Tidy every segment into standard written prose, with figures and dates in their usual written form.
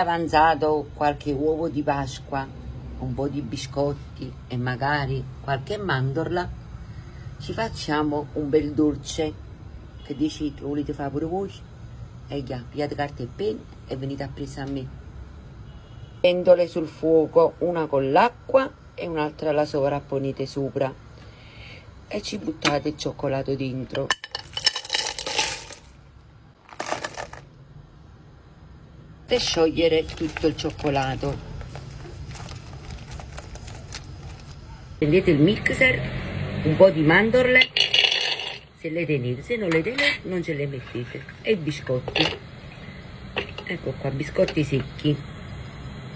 Avanzato qualche uovo di Pasqua, un po' di biscotti e magari qualche mandorla, ci facciamo un bel dolce. Che dici, lo volete fare pure voi? E già, pigliate carta e penna e venite a presa a me. Pentole sul fuoco, una con l'acqua e un'altra la sovrapponete sopra e ci buttate il cioccolato dentro. Per sciogliere tutto il cioccolato prendete il mixer, un po' di mandorle, se le tenete, se non le tenete non ce le mettete, e i biscotti. Ecco qua, biscotti secchi,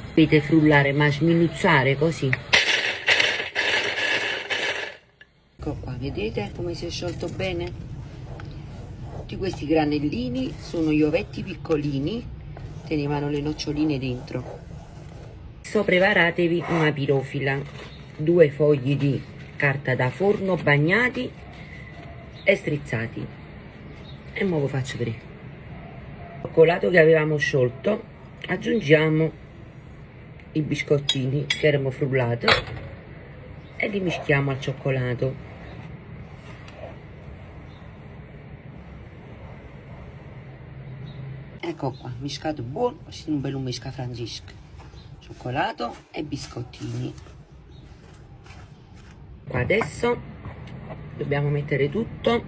dovete frullare ma sminuzzare così. Ecco qua, vedete come si è sciolto bene? Tutti questi granellini sono gli ovetti piccolini, tenevano le noccioline dentro. Adesso preparatevi una pirofila, 2 fogli di carta da forno bagnati e strizzati, e ora vi faccio vedere. Il cioccolato che avevamo sciolto, aggiungiamo i biscottini che erano frullati e li mischiamo al cioccolato. Ecco qua, miscato buono, così un bel misca Francesca. Cioccolato e biscottini. Qua adesso dobbiamo mettere tutto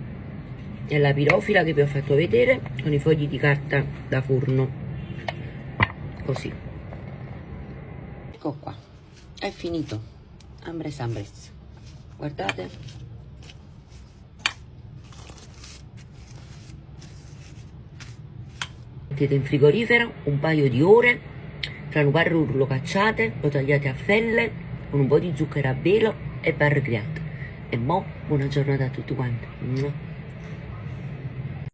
nella pirofila che vi ho fatto vedere con i fogli di carta da forno, così. Ecco qua, è finito. Ambres ambres, guardate. Mettete in frigorifero un paio di ore, fra un barro lo cacciate, lo tagliate a felle con un po' di zucchero a velo e barre create. E mo' buona giornata a tutti quanti.